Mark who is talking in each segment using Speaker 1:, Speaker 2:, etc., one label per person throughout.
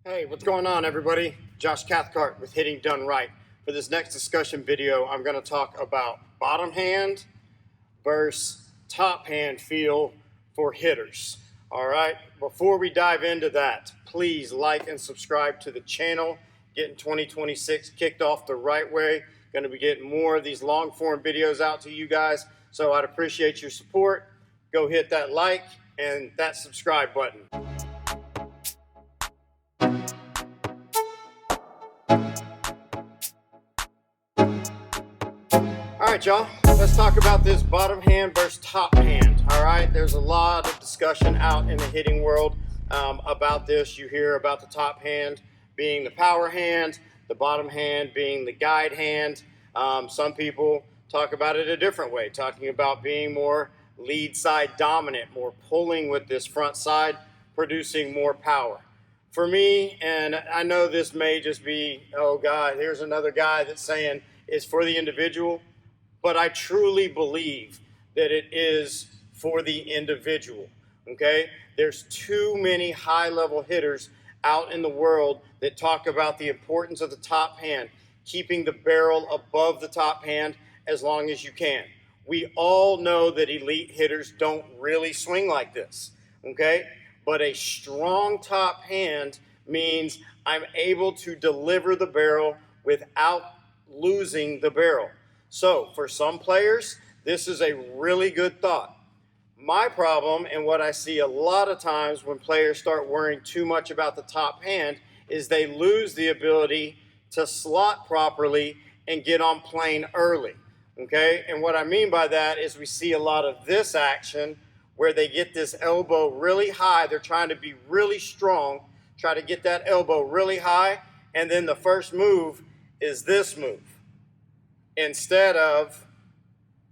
Speaker 1: Hey, what's going on, everybody? Josh Cathcart with Hitting Done Right. For this next discussion video, I'm going to talk about bottom hand versus top hand feel for hitters. All right, before we dive into that, please like and subscribe to the channel. Getting 2026 kicked off the right way. Going to be getting more of these long form videos out to you guys, so I'd appreciate your support. Go hit that like and that subscribe button. All right, y'all, let's talk about this bottom hand versus top hand. All right, there's a lot of discussion out in the hitting world about this. You hear about the top hand being the power hand, the bottom hand being the guide hand. Some people talk about it a different way, talking about being more lead side dominant, more pulling with this front side, producing more power. For me, and I know this may just be, oh God, here's another guy that's saying it's for the individual. But I truly believe that it is for the individual, okay? There's too many high-level hitters out in the world that talk about the importance of the top hand, keeping the barrel above the top hand as long as you can. We all know that elite hitters don't really swing like this, okay? But a strong top hand means I'm able to deliver the barrel without losing the barrel. So for some players, this is a really good thought. My problem, and what I see a lot of times when players start worrying too much about the top hand, is they lose the ability to slot properly and get on plane early, okay? And what I mean by that is we see a lot of this action where they get this elbow really high. They're trying to be really strong, try to get that elbow really high, and then the first move is this move instead of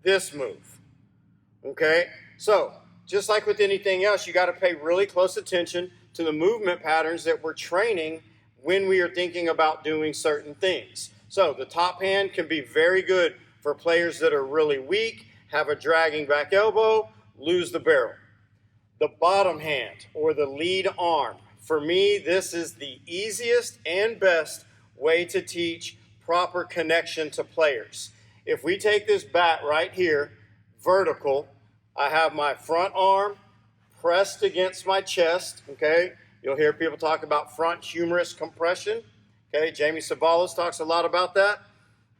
Speaker 1: this move, okay? So just like with anything else, you got to pay really close attention to the movement patterns that we're training when we are thinking about doing certain things. So the top hand can be very good for players that are really weak, have a dragging back elbow, lose the barrel. The bottom hand, or the lead arm, for me, this is the easiest and best way to teach proper connection to players. If we take this bat right here, vertical, I have my front arm pressed against my chest, okay? You'll hear people talk about front humerus compression, okay? Jamie Savalas talks a lot about that.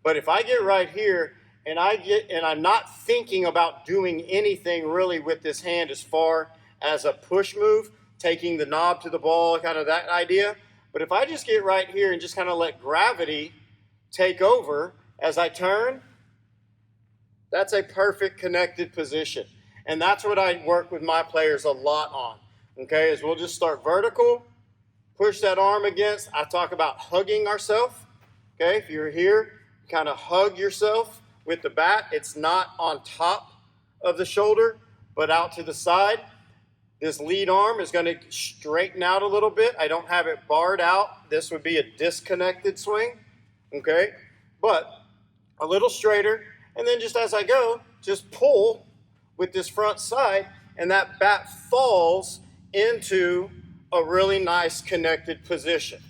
Speaker 1: But if I get right here and I'm not thinking about doing anything really with this hand as far as a push move, taking the knob to the ball, kind of that idea. But if I just get right here and just kind of let gravity take over as I turn, that's a perfect connected position. And that's what I work with my players a lot on, okay, is we'll just start vertical, push that arm against. I talk about hugging ourselves, okay? If you're here, kind of hug yourself with the bat. It's not on top of the shoulder, but out to the side. This lead arm is going to straighten out a little bit. I don't have it barred out. This would be a disconnected swing. Okay, but a little straighter, and then just as I go, just pull with this front side, and that bat falls into a really nice connected position.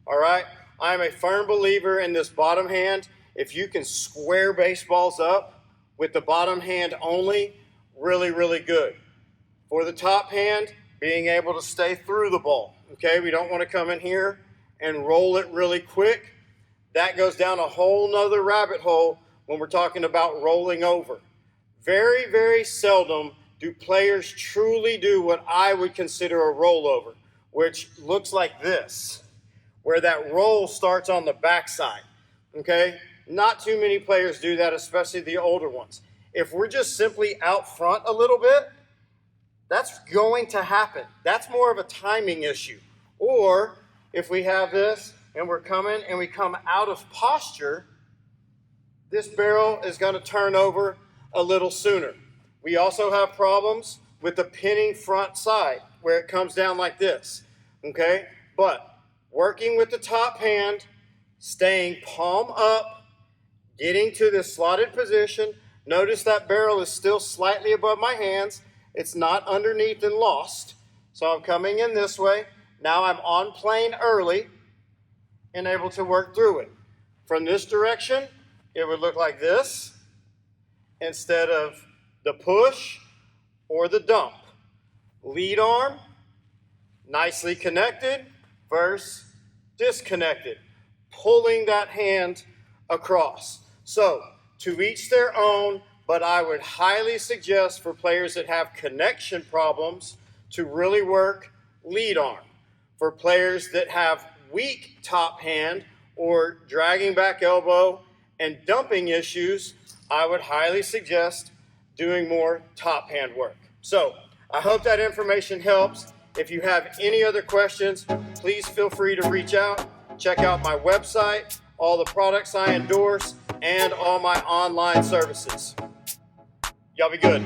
Speaker 1: All right, I'm a firm believer in this bottom hand. If you can square baseballs up with the bottom hand only, really, really good. For the top hand, being able to stay through the ball. Okay, we don't want to come in here and roll it really quick. That goes down a whole nother rabbit hole when we're talking about rolling over. Very, very seldom do players truly do what I would consider a rollover, which looks like this, where that roll starts on the backside, okay? Not too many players do that, especially the older ones. If we're just simply out front a little bit, that's going to happen. That's more of a timing issue. Or if we have this, and we're coming and we come out of posture, this barrel is going to turn over a little sooner. We also have problems with the pinning front side where it comes down like this, okay? But working with the top hand, staying palm up, getting to this slotted position. Notice that barrel is still slightly above my hands. It's not underneath and lost. So I'm coming in this way, Now I'm on plane early and able to work through it. From this direction, it would look like this instead of the push or the dump. Lead arm, nicely connected versus disconnected, pulling that hand across. So, to each their own, but I would highly suggest for players that have connection problems to really work lead arm. For players that have weak top hand or dragging back elbow and dumping issues, I would highly suggest doing more top hand work. So, I hope that information helps. If you have any other questions, please feel free to reach out. Check out my website, all the products I endorse, and all my online services. Y'all be good.